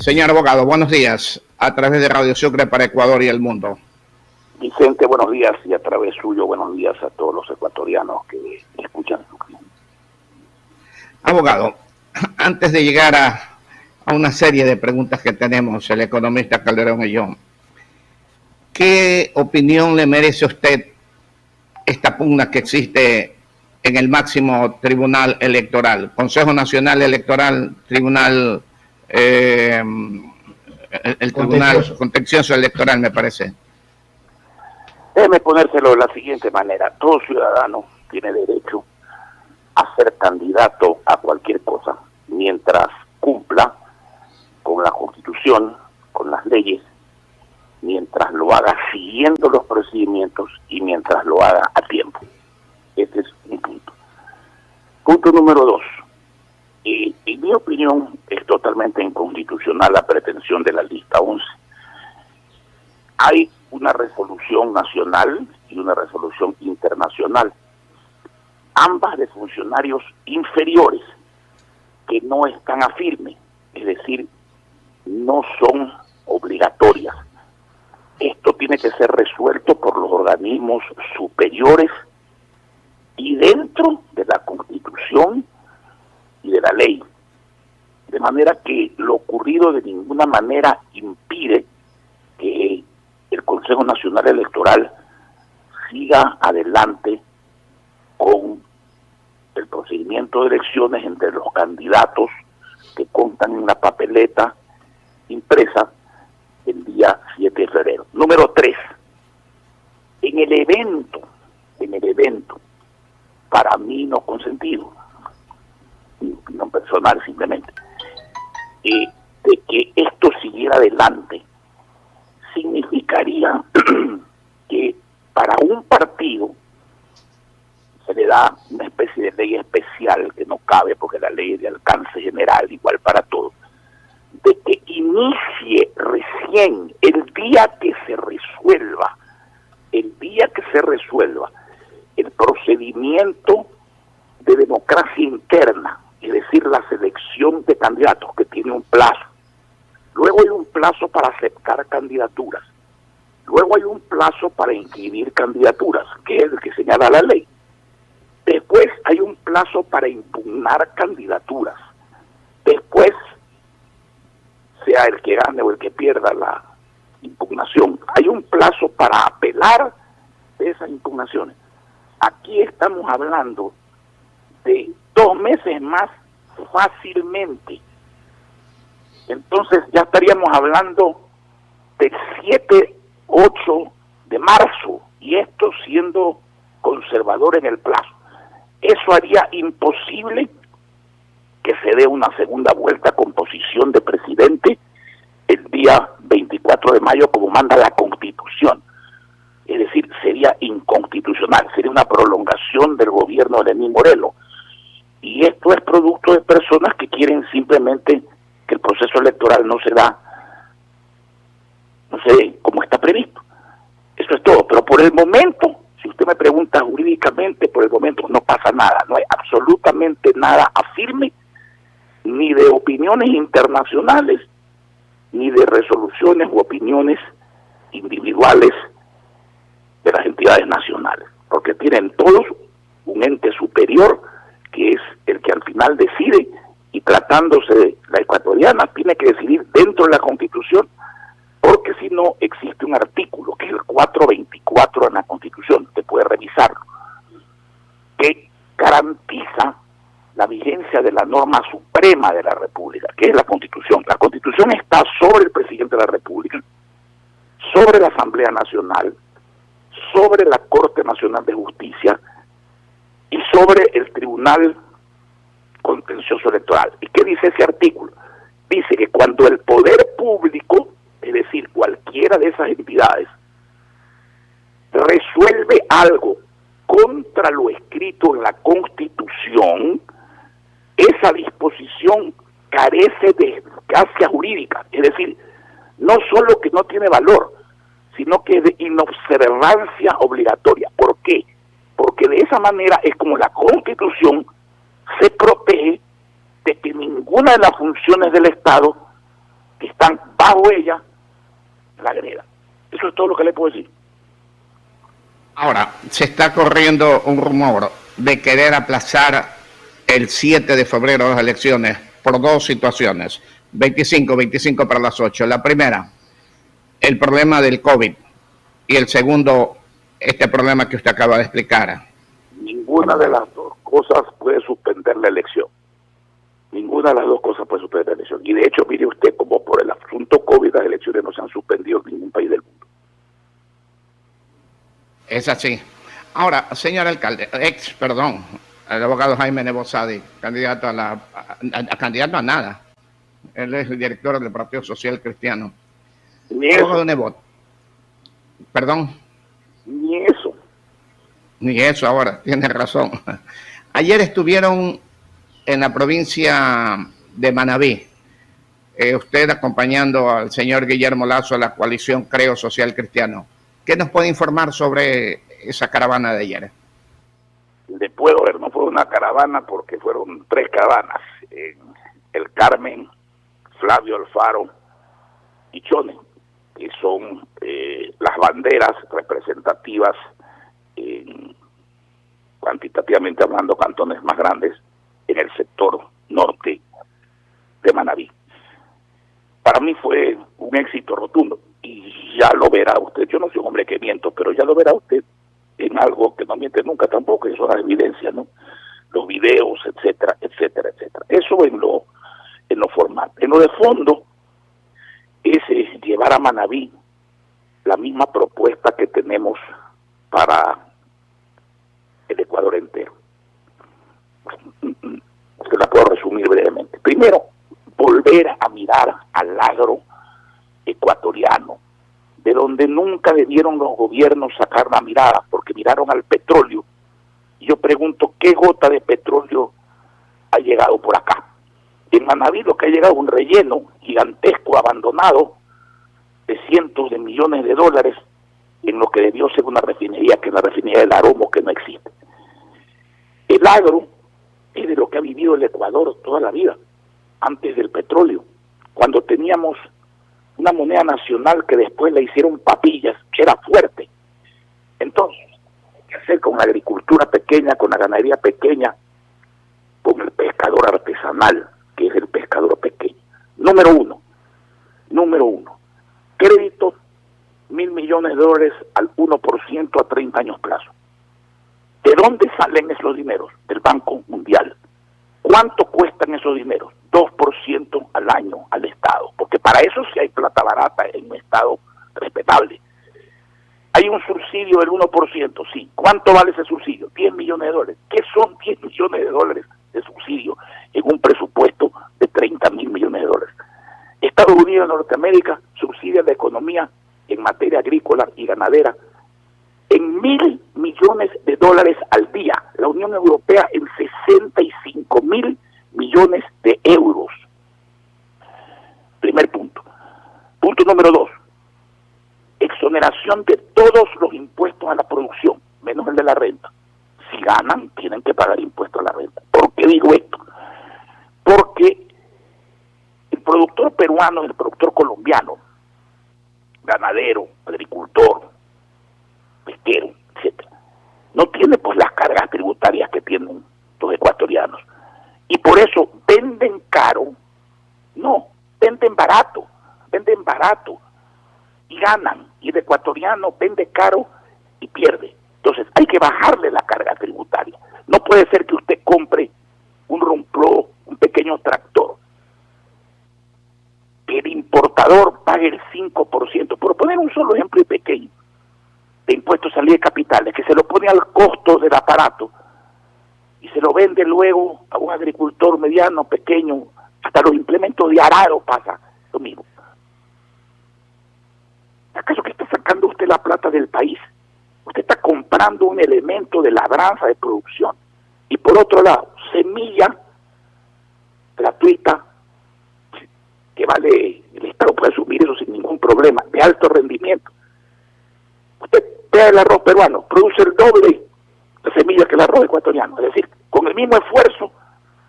Señor abogado, buenos días, a través de Radio Sucre para Ecuador y el mundo. Vicente, buenos días, y a través suyo, buenos días a todos los ecuatorianos que escuchan Sucre. Abogado, antes de llegar a una serie de preguntas que tenemos, el economista Calderón y yo, ¿qué opinión le merece a usted esta pugna que existe en el máximo tribunal electoral, Consejo Nacional Electoral, Tribunal, el Tribunal Contencioso Electoral, me parece? Déjeme ponérselo de la siguiente manera: todo ciudadano tiene derecho a ser candidato a cualquier cosa, mientras cumpla con la Constitución, con las leyes, mientras lo haga siguiendo los procedimientos y mientras lo haga a tiempo. Este es un punto. Punto número 2. En mi opinión, es totalmente inconstitucional la pretensión de la lista 11. Hay una resolución nacional y una resolución internacional, ambas de funcionarios inferiores que no están a firme, es decir, no son obligatorias. Esto tiene que ser resuelto por los organismos superiores y dentro de la Constitución y de la ley, de manera que lo ocurrido de ninguna manera impide que el Consejo Nacional Electoral siga adelante con el procedimiento de elecciones entre los candidatos que contan en una papeleta impresa el día 7 de febrero. Número 3, en el evento, para mí no consentido, mi opinión personal simplemente, de que esto siguiera adelante, significaría que para un partido se le da una especie de ley especial que no cabe, porque la ley es de alcance general, igual para todos, de que inicie recién el día que se resuelva el procedimiento de democracia interna, es decir, la selección de candidatos, que tiene un plazo. Luego hay un plazo para aceptar candidaturas. Luego hay un plazo para inscribir candidaturas, que es el que señala la ley. Después hay un plazo para impugnar candidaturas. Después, sea el que gane o el que pierda la impugnación, hay un plazo para apelar de esas impugnaciones. Aquí estamos hablando de 2 meses más fácilmente. Entonces ya estaríamos hablando del 7, 8 de marzo, y esto siendo conservador en el plazo. Eso haría imposible que se dé una segunda vuelta con posición de presidente el día 24 de mayo, como manda la Constitución. Es decir, sería inconstitucional, sería una prolongación del gobierno de Lenín Moreno. Y esto es producto de personas que quieren simplemente que el proceso electoral no se da, como está previsto. Eso es todo. Pero por el momento, si usted me pregunta jurídicamente, por el momento no pasa nada. No hay absolutamente nada a firme, ni de opiniones internacionales, ni de resoluciones u opiniones individuales de las entidades nacionales, porque tienen todos un ente superior que es el que al final decide, y tratándose de la ecuatoriana tiene que decidir dentro de la Constitución, porque si no existe un artículo que es el 424 en la Constitución, usted puede revisarlo, que garantiza la vigencia de la norma suprema de la República, que es la Constitución. La Constitución está sobre el presidente de la República, sobre la Asamblea Nacional, sobre la Corte Nacional de Justicia y sobre el Tribunal Contencioso Electoral. ¿Y qué dice ese artículo? Dice que cuando el poder público, es decir, cualquiera de esas entidades, resuelve algo contra lo escrito en la Constitución, esa disposición carece de eficacia jurídica, es decir, no solo que no tiene valor, sino que es de inobservancia obligatoria. ¿Por qué? Porque de esa manera es como la Constitución se protege de que ninguna de las funciones del Estado que están bajo ella, la greda. Eso es todo lo que le puedo decir. Ahora, se está corriendo un rumor de querer aplazar el 7 de febrero las elecciones por dos situaciones. 25 para las 8. La primera, el problema del COVID. Y el segundo, este problema que usted acaba de explicar. Ninguna de las dos cosas puede suspender la elección. Ninguna de las dos cosas puede suspender la elección. Y de hecho, mire usted, como por el asunto COVID, las elecciones no se han suspendido en ningún país del mundo. Es así. Ahora, señor alcalde, el abogado Jaime Nebosadi, candidato candidato a nada. Él es el director del Partido Social Cristiano. Ni eso. Perdón. Ni eso. Ni eso ahora, tiene razón. Ayer estuvieron en la provincia de Manabí, usted acompañando al señor Guillermo Lazo a la coalición Creo Social Cristiano. ¿Qué nos puede informar sobre esa caravana de ayer? Le puedo ver, no fue una caravana porque fueron 3 caravanas. El Carmen, Flavio Alfaro y Chone, que son las banderas representativas, cuantitativamente hablando, cantones más grandes en el sector norte de Manabí. Para mí fue un éxito rotundo y ya lo verá usted. Yo no soy un hombre que miento, pero ya lo verá usted en algo que no miente nunca tampoco, eso da evidencia, ¿no? Los videos, etcétera, etcétera, etcétera. Eso en lo formal. En lo de fondo es llevar a Manabí la misma propuesta que tenemos para el Ecuador entero. Se la puedo resumir brevemente. Primero, volver a mirar al agro ecuatoriano, de donde nunca debieron los gobiernos sacar la mirada, porque miraron al petróleo. Y yo pregunto, ¿qué gota de petróleo ha llegado por acá? En Manabí lo que ha llegado es un relleno gigantesco, abandonado, de cientos de millones de dólares, en lo que debió ser una refinería, que es la refinería del Aromo, que no existe. El agro es de lo que ha vivido el Ecuador toda la vida, antes del petróleo, cuando teníamos una moneda nacional que después le hicieron papillas, que era fuerte. Entonces, ¿qué hacer con la agricultura pequeña, con la ganadería pequeña, con el pescador artesanal, que es el pescador pequeño? Número uno, crédito, $1.000 millones al 1% a 30 años plazo. ¿De dónde salen esos dineros? Del Banco Mundial. ¿Cuánto cuestan esos dineros? 2% al año al Estado, porque para eso sí hay plata barata en un Estado respetable. Hay un subsidio del 1%, sí. ¿Cuánto vale ese subsidio? $10 millones. ¿Qué son $10 millones de subsidio en un presupuesto de $30.000 millones? Estados Unidos de Norteamérica subsidia la economía en materia agrícola y ganadera en $1.000 millones al día. La Unión Europea en 65.000 millones de euros. Primer punto. Punto número 2. Exoneración de todos los impuestos a la producción, menos el de la renta. Si ganan, tienen que pagar impuestos a la renta. ¿Por qué digo esto? Porque el productor peruano, el productor colombiano, ganadero, agricultor, pesquero, etcétera, no tiene pues las cargas tributarias que tienen los ecuatorianos. Y por eso venden caro, no, venden barato y ganan. Y el ecuatoriano vende caro y pierde. Entonces hay que bajarle la carga tributaria. No puede ser que usted compre un rompló, un pequeño tractor, que el importador pague el 5%, por poner un solo ejemplo y pequeño, de impuestos a salida de capitales, que se lo pone al costo del aparato y se lo vende luego a un agricultor mediano, pequeño, hasta los implementos de arado pasa lo mismo. ¿Acaso que está sacando usted la plata del país? Usted está comprando un elemento de labranza, de producción. Y por otro lado, semilla gratuita, que vale, el Estado puede asumir eso sin ningún problema, de alto rendimiento. Usted pega el arroz peruano, produce el doble de semillas que el arroz ecuatoriano. Es decir, con el mismo esfuerzo,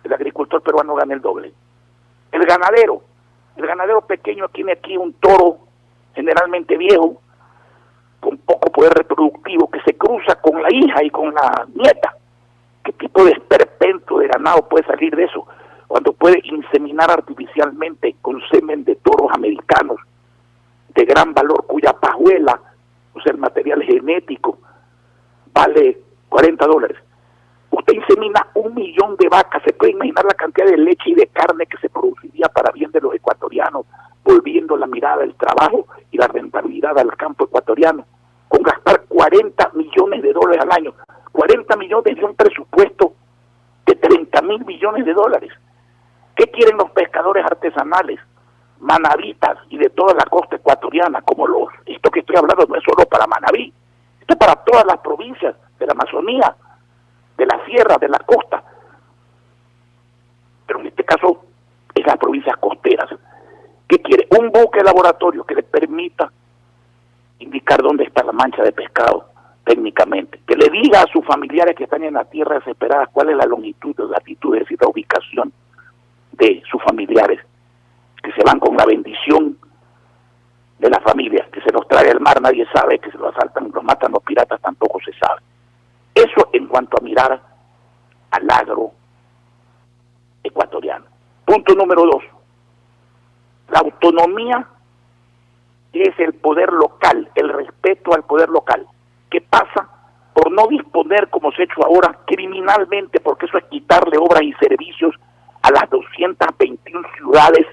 el agricultor peruano gana el doble. El ganadero El ganadero pequeño tiene aquí un toro generalmente viejo, con poco poder reproductivo, que se cruza con la hija y con la nieta. ¿Qué tipo de esperpento de ganado puede salir de eso? Cuando puede inseminar artificialmente con semen de toros americanos de gran valor, cuya pajuela, o sea, el material genético, vale $40. Usted insemina 1 millón de vacas, se puede imaginar la cantidad de leche y de carne que se produciría para bien de los ecuatorianos, volviendo la mirada del trabajo y la rentabilidad al campo ecuatoriano, con gastar $40 millones al año. 40 millones de un presupuesto de 30 mil millones de dólares. ¿Qué quieren los pescadores artesanales, manavitas y de toda la costa ecuatoriana? Esto que estoy hablando no es solo para Manabí, esto es para todas las provincias de la Amazonía, de la sierra, de la costa, pero en este caso es las provincias costeras. ¿Qué quiere? Un buque laboratorio que le permita indicar dónde está la mancha de pescado técnicamente, que le diga a sus familiares que están en la tierra desesperadas cuál es la longitud, la latitud, es decir, la ubicación de sus familiares, que se van con la bendición de la familia, que se los trae el mar, nadie sabe, que se los asaltan, los matan los piratas, tampoco se sabe. Eso en cuanto a mirar al agro ecuatoriano. Punto número 2. La autonomía es el poder local, el respeto al poder local, que pasa por no disponer, como se ha hecho ahora, criminalmente, porque eso es quitarle obras y servicios a las 221 ciudades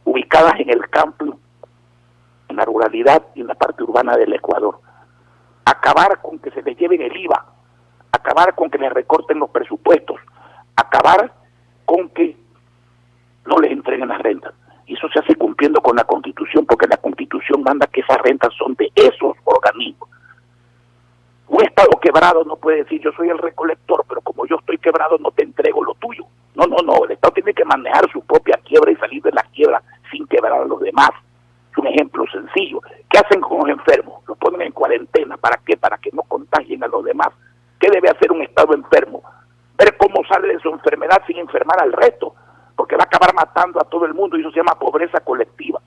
ubicadas en el campo, en la ruralidad y en la parte urbana del Ecuador. Acabar con que se les lleven el IVA, acabar con que les recorten los presupuestos, acabar con que no les entreguen las rentas. Y eso se hace cumpliendo con la Constitución, porque la Constitución manda que esas rentas son de esos organismos. Un Estado quebrado no puede decir yo soy el recolector, pero como yo estoy quebrado no te entrego lo tuyo. No, el Estado tiene que manejar su propia quiebra y salir de la quiebra sin quebrar a los demás. Es un ejemplo sencillo. ¿Qué hacen con los enfermos? Los ponen en cuarentena. ¿Para qué? Para que no contagien a los demás. ¿Qué debe hacer un Estado enfermo? Ver cómo sale de su enfermedad sin enfermar al resto, porque va a acabar matando a todo el mundo y eso se llama pobreza colectiva.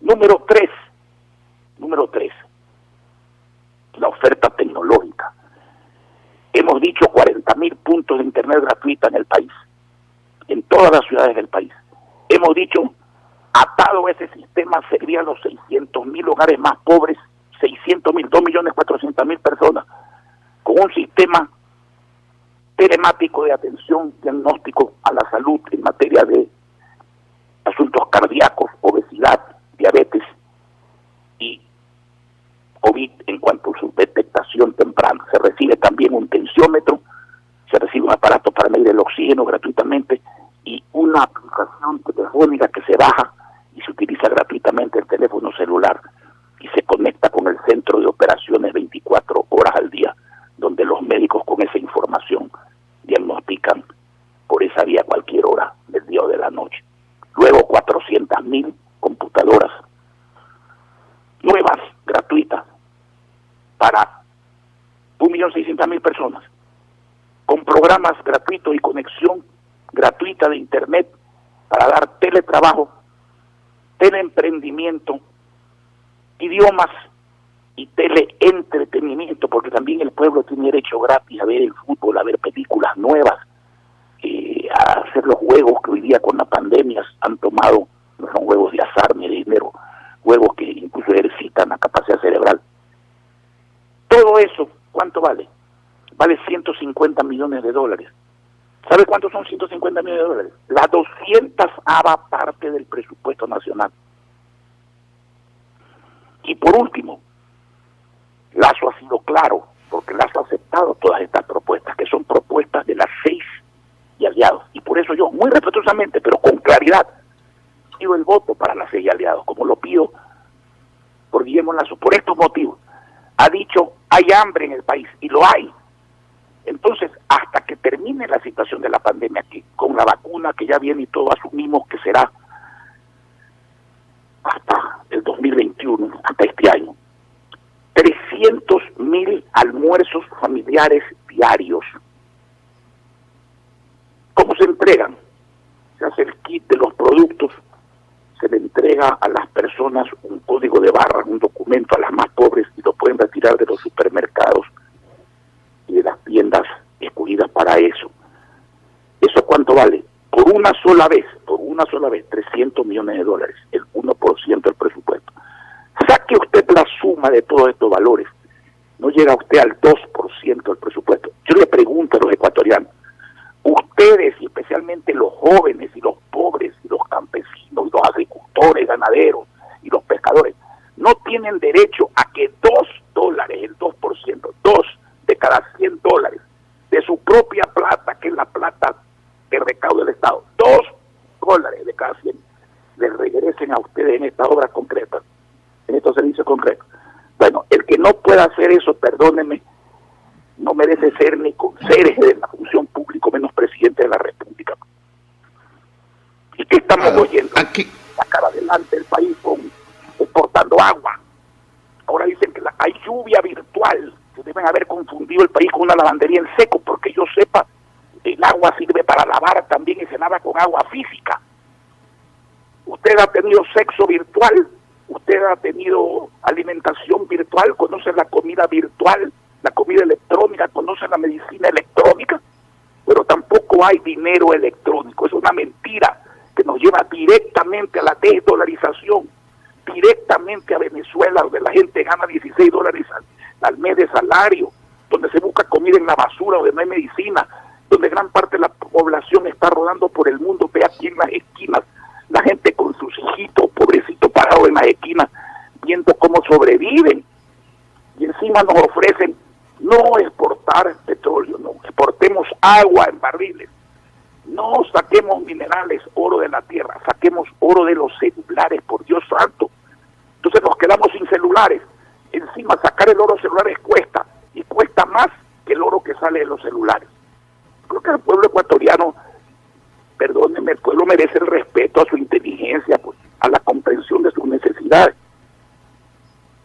Número 3, la oferta tecnológica. Hemos dicho 40.000 puntos de internet gratuita en el país, en todas las ciudades del país. Hemos dicho, atado a ese sistema serían los 600.000 hogares más pobres, 600.000, 2.400.000 personas, con un sistema telemático de atención, diagnóstico a la salud en materia de asuntos cardíacos, obesidad, diabetes y COVID en cuanto a su detectación temprana. Se recibe también un tensiómetro, se recibe un aparato para medir el oxígeno gratuitamente y una aplicación telefónica que se baja y se utiliza gratuitamente el teléfono celular y se conecta con el centro de operaciones 24 horas al día, donde los médicos con esa información diagnostican por esa vía cualquier hora del día o de la noche. Luego 400.000 computadoras nuevas, gratuitas, para 1.600.000 personas, con programas gratuitos y conexión gratuita de internet para dar teletrabajo, teleemprendimiento, idiomas y teleentretenimiento, porque también el pueblo tiene derecho gratis a ver el fútbol, a ver películas nuevas, a hacer los juegos que hoy día con la pandemia han tomado, no son juegos de azar ni de dinero, juegos que incluso ejercitan la capacidad cerebral. Todo eso, ¿cuánto vale? Vale $150 millones. ¿Sabe cuántos son 150 millones de dólares? La 200ava parte del presupuesto nacional. Y por último, Lazo ha sido claro, porque Lazo ha aceptado todas estas propuestas, que son propuestas de las 6 y aliados. Y por eso yo, muy respetuosamente, pero con claridad, pido el voto para las 6 y aliados, como lo pido por Guillermo Lazo, por estos motivos. Ha dicho, hay hambre en el país, y lo hay. Entonces, hasta que termine la situación de la pandemia, que con la vacuna que ya viene y todo asumimos que será hasta el 2021, hasta este año, 300.000 almuerzos familiares diarios. ¿Cómo se entregan? Se hace el kit de los productos entrega a las personas un código de barras, un documento a las más pobres y lo pueden retirar de los supermercados y de las tiendas escogidas para eso. ¿Eso cuánto vale? Por una sola vez, 300 millones de dólares, el 1% del presupuesto. Saque usted la suma de todos estos valores, no llega usted al 2% del presupuesto. Yo le pregunto a los ecuatorianos, ustedes, y especialmente los jóvenes y los pobres y los campesinos y los agricultores, ganaderos y los pescadores, no tienen derecho a que $2, el 2%, 2 de cada $100 de su propia plata, que es la plata de recaudo del Estado, $2 de cada 100, les regresen a ustedes en estas obras concretas, en estos servicios concretos. Bueno, el que no pueda hacer eso, perdónenme, no merece ser ni conserje de la función pública, menos presidente de la República. ¿Y qué estamos oyendo? Aquí. Sacar adelante el país exportando agua. Ahora dicen que hay lluvia virtual, que deben haber confundido el país con una lavandería en seco, porque yo sepa, el agua sirve para lavar también y se lava con agua física. Usted ha tenido sexo virtual, usted ha tenido alimentación virtual, conoce la comida virtual, la comida electrónica, conoce la medicina electrónica, pero tampoco hay dinero electrónico. Es una mentira que nos lleva directamente a la desdolarización, directamente a Venezuela, donde la gente gana $16 al mes de salario, donde se busca comida en la basura, donde no hay medicina, donde gran parte de la población está rodando por el mundo. Ve aquí en las esquinas, la gente con sus hijitos, pobrecitos, parados en las esquinas, viendo cómo sobreviven. Y encima nos ofrecen no exportar petróleo, no, exportemos agua en barriles, no saquemos minerales, oro de la tierra, saquemos oro de los celulares, por Dios santo. Entonces nos quedamos sin celulares. Encima sacar el oro de celulares cuesta, y cuesta más que el oro que sale de los celulares. Creo que el pueblo ecuatoriano, perdónenme, el pueblo merece el respeto a su inteligencia, pues, a la comprensión de sus necesidades.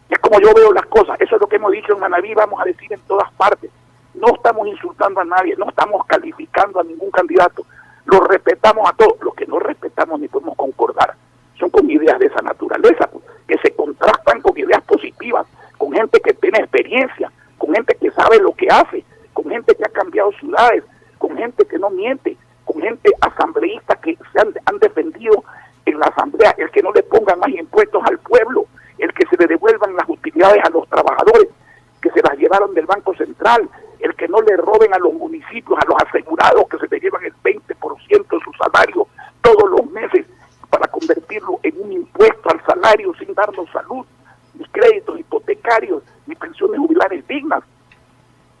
Es como yo veo las cosas, eso es lo que hemos dicho en Manabí, vamos a decir en todas partes. No estamos insultando a nadie, no estamos calificando a ningún candidato, los respetamos a todos. Los que no respetamos ni podemos concordar son con ideas de esa naturaleza, pues, que se contrastan con ideas positivas, con gente que tiene experiencia, con gente que sabe lo que hace, con gente que ha cambiado ciudades, con gente que no miente, con gente asambleísta que se han defendido en la asamblea, el que no le pongan más impuestos al pueblo, el que se le devuelvan las utilidades a los trabajadores que se las llevaron del Banco Central, el que no le roben a los municipios, a los asegurados que se le llevan el 20% de su salario todos los meses para convertirlo en un impuesto al salario sin darnos salud, ni créditos hipotecarios, ni pensiones jubilares dignas.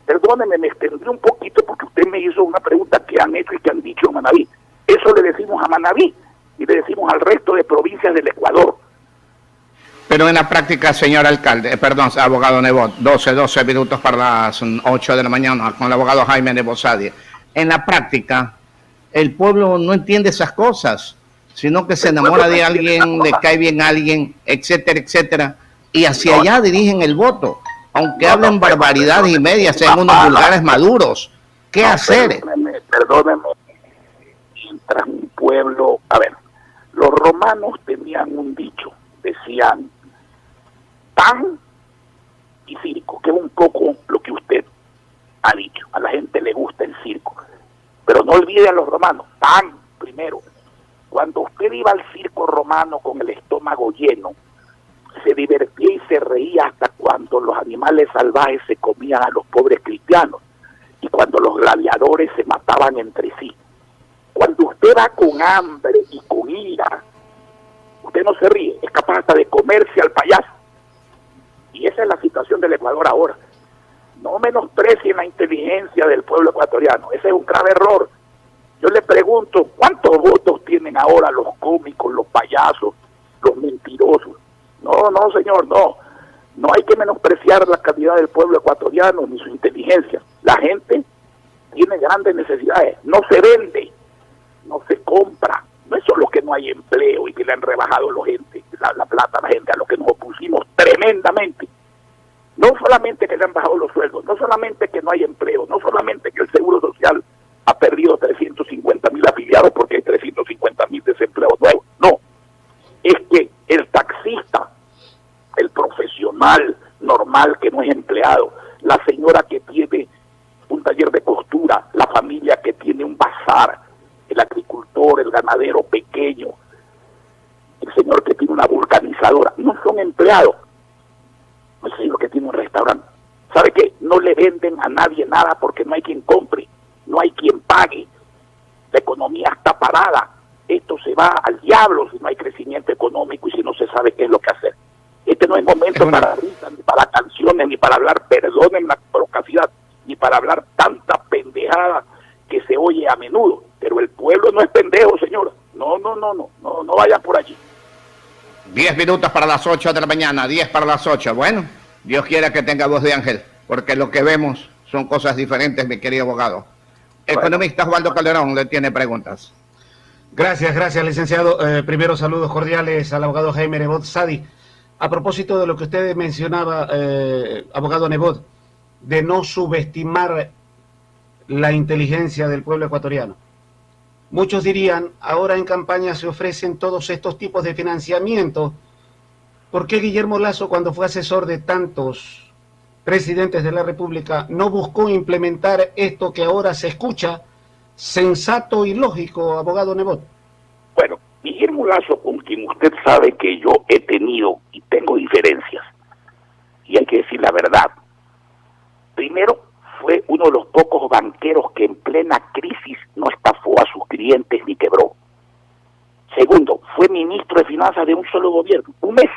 Perdóneme, me extendí un poquito porque usted me hizo una pregunta que han hecho y que han dicho en Manabí. Eso le decimos a Manabí y le decimos al resto de provincias del Ecuador. Pero en la práctica, señor alcalde, perdón, abogado Nebot, 12 minutos para las 8 de la mañana con el abogado Jaime Nebot Sadia. En la práctica, el pueblo no entiende esas cosas, sino que se enamora de alguien, le cae bien a alguien, etcétera, etcétera, y hacia allá dirigen el voto, aunque hablen barbaridades y medias, sean unos vulgares maduros. ¿Qué hacer? Perdóneme, mientras un pueblo, a ver, los romanos tenían un dicho, decían pan y circo, que es un poco lo que usted ha dicho. A la gente le gusta el circo, pero no olvide a los romanos, pan primero. Cuando usted iba al circo romano con el estómago lleno, se divertía y se reía hasta cuando los animales salvajes se comían a los pobres cristianos y cuando los gladiadores se mataban entre sí. Cuando usted va con hambre y con ira, usted no se ríe, es capaz hasta de comerse al payaso. Y esa es la situación del Ecuador ahora. No menosprecien la inteligencia del pueblo ecuatoriano, ese es un grave error. Yo le pregunto, ¿cuántos votos tienen ahora los cómicos, los payasos, los mentirosos? No, señor, no hay que menospreciar la calidad del pueblo ecuatoriano ni su inteligencia. La gente tiene grandes necesidades, no se vende, no se compra. No es solo que no hay empleo y que le han rebajado la plata a la gente, a lo que nos opusimos tremendamente. No solamente que le han bajado los sueldos, no solamente que no hay empleo, no solamente que el Seguro Social ha perdido 350,000 afiliados porque hay 350,000 desempleados nuevos. No, es que agricultor, el ganadero pequeño, el señor que tiene una vulcanizadora, no son empleados. El señor que tiene un restaurante, ¿sabe qué? No le venden a nadie nada porque no hay quien compre, no hay quien pague. La economía está parada. Esto se va al diablo si no hay crecimiento económico y si no se sabe qué es lo que hacer. Este no es momento para risas, ni para canciones, ni para hablar, perdonen la procacidad, ni para hablar tanta pendejada que se oye a menudo. Pero el pueblo no es pendejo, señor. No vayan por allí. 10 minutos para las 8 de la mañana, 10 para las 8. Bueno, Dios quiera que tenga voz de ángel, porque lo que vemos son cosas diferentes, mi querido abogado. Economista Osvaldo Calderón le tiene preguntas. Gracias, licenciado. Primero, saludos cordiales al abogado Jaime Nebot Sadi. A propósito de lo que usted mencionaba, abogado Nebot, de no subestimar la inteligencia del pueblo ecuatoriano. Muchos dirían, ahora en campaña se ofrecen todos estos tipos de financiamiento. ¿Por qué Guillermo Lasso, cuando fue asesor de tantos presidentes de la República, no buscó implementar esto que ahora se escucha sensato y lógico, abogado Nebot? Bueno, Guillermo Lasso, con quien usted sabe que yo he tenido y tengo diferencias, y hay que decir la verdad. Primero, fue uno de los pocos banqueros que en plena crisis no estafó a sus clientes ni quebró. Segundo, fue ministro de Finanzas de un solo gobierno. Un mes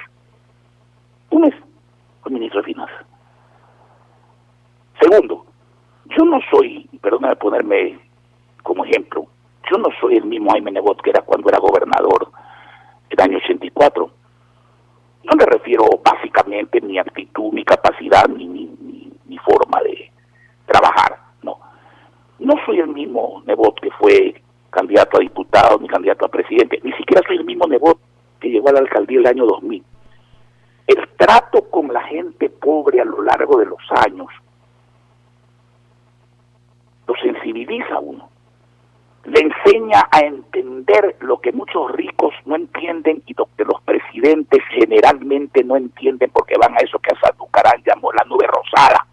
fue ministro de Finanzas. Segundo, yo no soy, perdóname ponerme como ejemplo, yo no soy el mismo Jaime Nebot que era cuando era gobernador en el año 84. No me refiero básicamente ni actitud, ni capacidad, ni forma de trabajar, no. No soy el mismo Nebot que fue candidato a diputado, ni candidato a presidente, ni siquiera soy el mismo Nebot que llegó a la alcaldía el año 2000. El trato con la gente pobre a lo largo de los años lo sensibiliza a uno, le enseña a entender lo que muchos ricos no entienden y lo que los presidentes generalmente no entienden porque van a eso que a Santucarán llamó la nube rosada.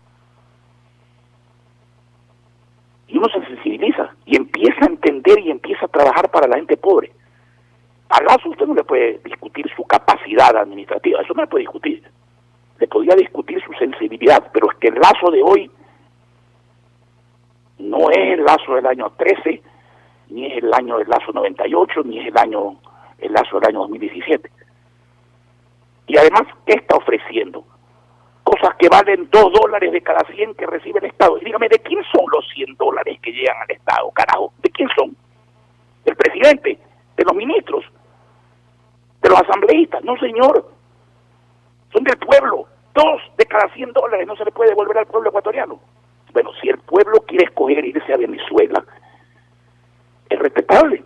Y uno se sensibiliza y empieza a entender y empieza a trabajar para la gente pobre. A Lasso usted no le puede discutir su capacidad administrativa, eso no le puede discutir. Le podría discutir su sensibilidad, pero es que el Lasso de hoy no es el Lasso del año 13, ni es el año del Lasso 98, ni es el Lasso del año 2017. Y además, ¿qué está ofreciendo? Cosas que valen $2 de cada 100 que recibe el Estado. Y dígame, ¿de quién son los $100 que llegan al Estado, carajo? ¿De quién son? ¿Del presidente? ¿De los ministros? ¿De los asambleístas? No, señor. Son del pueblo. 2 de cada $100 no se le puede devolver al pueblo ecuatoriano. Bueno, si el pueblo quiere escoger irse a Venezuela, es respetable.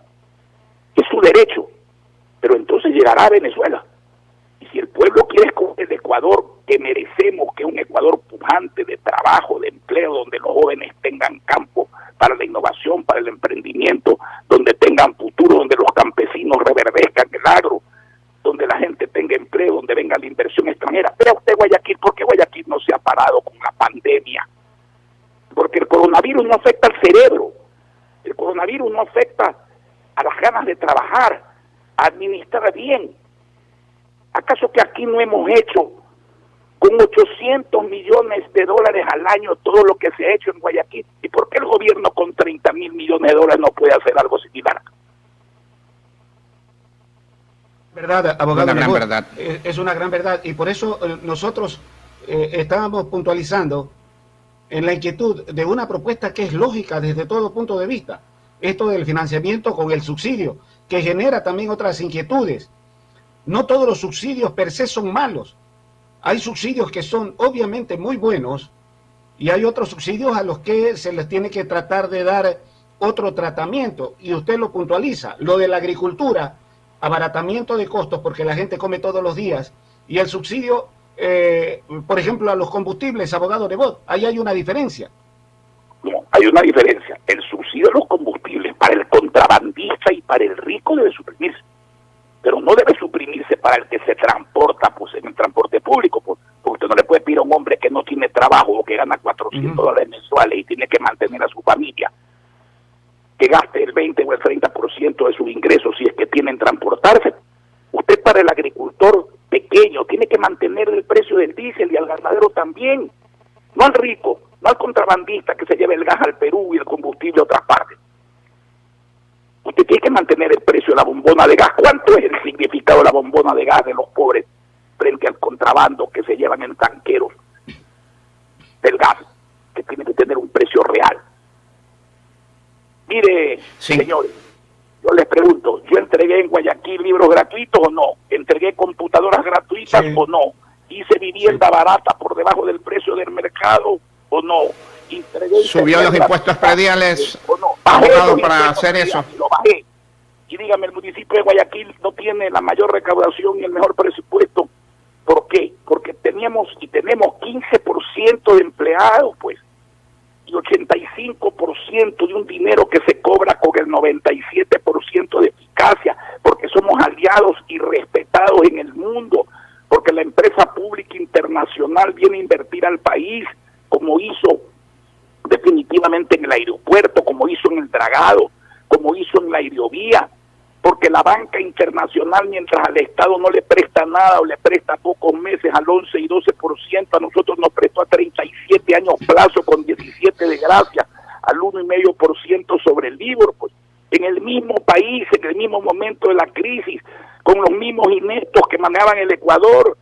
Es su derecho. Pero entonces llegará a Venezuela. Y si el pueblo quiere escoger el Ecuador que merecemos, que es un Ecuador pujante de trabajo, de empleo, donde los jóvenes tengan campo para la innovación, para el emprendimiento, donde tengan futuro, donde los campesinos reverdezcan el agro, donde la gente tenga empleo, donde venga la inversión extranjera. Vea usted Guayaquil, ¿por qué Guayaquil no se ha parado con la pandemia? Porque el coronavirus no afecta al cerebro, el coronavirus no afecta a las ganas de trabajar, a administrar bien. ¿Acaso que aquí no hemos hecho con $800 millones al año todo lo que se ha hecho en Guayaquil? ¿Y por qué el gobierno con $30.000 millones no puede hacer algo similar? Verdad, abogado. Una gran verdad. Es una gran verdad. Y por eso nosotros estábamos puntualizando en la inquietud de una propuesta que es lógica desde todo punto de vista. Esto del financiamiento con el subsidio, que genera también otras inquietudes. No todos los subsidios per se son malos. Hay subsidios que son obviamente muy buenos y hay otros subsidios a los que se les tiene que tratar de dar otro tratamiento. Y usted lo puntualiza. Lo de la agricultura, abaratamiento de costos porque la gente come todos los días. Y el subsidio, por ejemplo, a los combustibles, abogado Nebot, ahí hay una diferencia. No, hay una diferencia. El subsidio a los combustibles para el contrabandista y para el rico debe suprimirse. Pero no debe suprimirse para el que se transporta pues en el transporte público, porque usted no le puede pedir a un hombre que no tiene trabajo o que gana $400 mensuales y tiene que mantener a su familia que gaste el 20 o el 30% de sus ingresos si es que tienen transportarse. Usted para el agricultor pequeño tiene que mantener el precio del diésel y al ganadero también, no al rico, no al contrabandista que se lleva el gas al Perú y el combustible a otras partes. Usted tiene que mantener el precio de la bombona de gas. ¿Cuánto es el significado de la bombona de gas de los pobres frente al contrabando que se llevan en tanqueros del gas, que tiene que tener un precio real? Mire, sí, señores, yo les pregunto, ¿yo entregué en Guayaquil libros gratuitos o no? ¿Entregué computadoras gratuitas sí, o no? ¿Hice vivienda barata por debajo del precio del mercado o no? ¿Subió los impuestos prediales, o no? abogado, para hacer eso? Lo bajé. Y dígame, el municipio de Guayaquil no tiene la mayor recaudación y el mejor presupuesto. ¿Por qué? Porque teníamos y tenemos 15% de empleados, pues, y 85% de un dinero que se cobra con el 97% de eficacia, porque somos aliados y respetados en el mundo, porque la empresa pública internacional viene a invertir al país, como hizo definitivamente en el aeropuerto, como hizo en el dragado, como hizo en la aerovía, porque la banca internacional, mientras al Estado no le presta nada o le presta pocos meses al 11 y 12%, a nosotros nos prestó a 37 años plazo con 17 de gracia, al 1,5% sobre el LIBOR, pues, en el mismo país, en el mismo momento de la crisis, con los mismos ineptos que manejaban el Ecuador.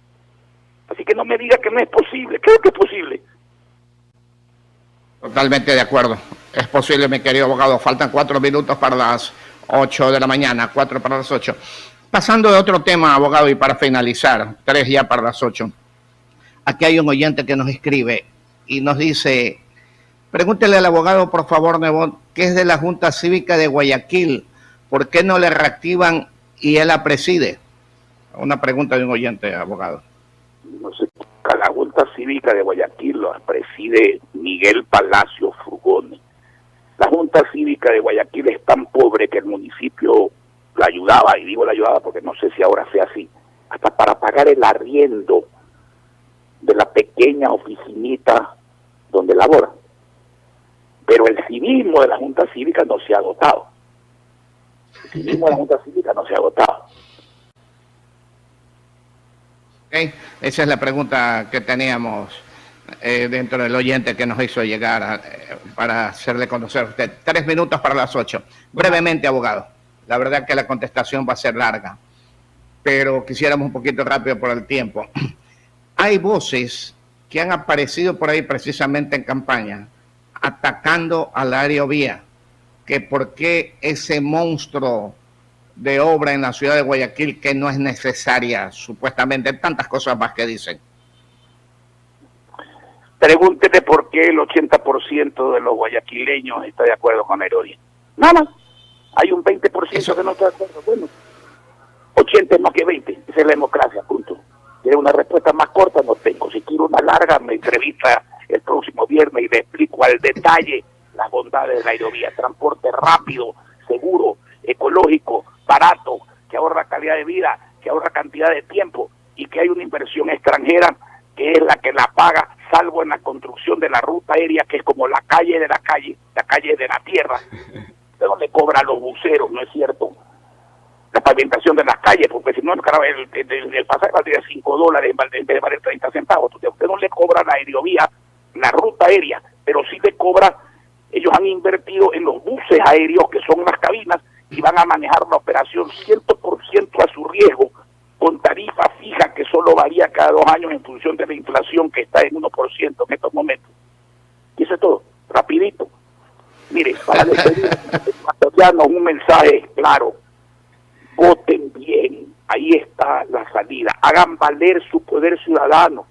Así que no me diga que no es posible, creo que es posible. Totalmente de acuerdo. Es posible, mi querido abogado. Faltan 4 minutos para las 8 de la mañana, 4 para las 8. Pasando de otro tema, abogado, y para finalizar, 3 ya para las 8. Aquí hay un oyente que nos escribe y nos dice, pregúntele al abogado, por favor, Nebot, que es de la Junta Cívica de Guayaquil, ¿por qué no le reactivan y él la preside? Una pregunta de un oyente, abogado. No sé, la Junta Cívica de Guayaquil la preside Miguel Palacio Frugoni. La Junta Cívica de Guayaquil es tan pobre que el municipio la ayudaba, y digo la ayudaba porque no sé si ahora sea así, hasta para pagar el arriendo de la pequeña oficinita donde labora. Pero el civismo de la Junta Cívica no se ha agotado. El civismo de la Junta Cívica no se ha agotado. Okay. Esa es la pregunta que teníamos dentro del oyente que nos hizo llegar para hacerle conocer a usted. 3 minutos para las 8. Brevemente, abogado. La verdad que la contestación va a ser larga, pero quisiéramos un poquito rápido por el tiempo. Hay voces que han aparecido por ahí precisamente en campaña, atacando al aerovía, que por qué ese monstruo de obra en la ciudad de Guayaquil que no es necesaria, supuestamente, tantas cosas más que dicen. Pregúntele por qué el 80% de los guayaquileños está de acuerdo con Aerovía. Nada más. Hay un 20% Eso que no está de acuerdo. Bueno, 80 es más que 20. Esa es la democracia, punto. ¿Quiere una respuesta más corta? No tengo. Si quiero una larga, me entrevista el próximo viernes y le explico al detalle las bondades de la Aerovía. Transporte rápido, seguro, ecológico, barato, que ahorra calidad de vida, que ahorra cantidad de tiempo y que hay una inversión extranjera que es la que la paga, salvo en la construcción de la ruta aérea, que es como la calle de la calle de la tierra, de donde cobran los buceros, ¿no es cierto? La pavimentación de las calles, porque si no, el pasaje valdría $5 en vez de valer 30 centavos. Usted no le cobra la aerovía, la ruta aérea, pero sí le cobra, ellos han invertido en los buses aéreos, que son las cabinas, y van a manejar la operación 100% a su riesgo, con tarifa fija que solo varía cada 2 años en función de la inflación que está en 1% en estos momentos. Y eso es todo, rapidito. Mire, para despedir un mensaje claro: voten bien, ahí está la salida, hagan valer su poder ciudadano,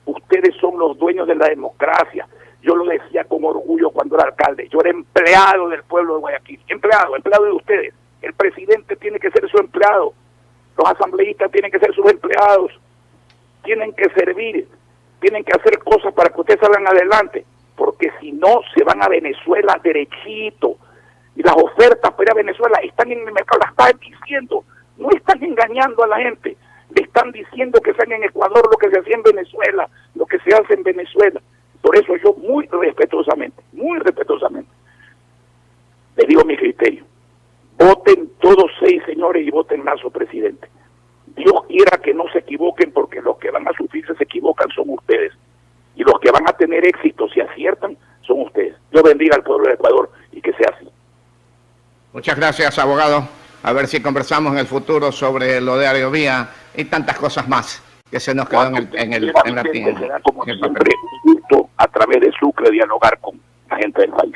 ustedes son los dueños de la democracia. Yo lo decía con orgullo cuando era alcalde, yo era empleado del pueblo de Guayaquil, empleado de ustedes. El presidente tiene que ser su empleado, los asambleístas tienen que ser sus empleados, tienen que servir, tienen que hacer cosas para que ustedes salgan adelante, porque si no se van a Venezuela derechito, y las ofertas para ir a Venezuela están en el mercado, las están diciendo, no están engañando a la gente, le están diciendo que sean en Ecuador lo que se hacía en Venezuela, lo que se hace en Venezuela. Por eso yo muy respetuosamente, les digo mi criterio. Voten todos 6, señores, y voten Lazo presidente. Dios quiera que no se equivoquen, porque los que van a sufrir si se equivocan son ustedes. Y los que van a tener éxito si aciertan son ustedes. Dios bendiga al pueblo de Ecuador y que sea así. Muchas gracias, abogado. A ver si conversamos en el futuro sobre lo de Aerovía y tantas cosas más que se nos quedan Será como siempre un gusto a través de Sucre dialogar con la gente del país.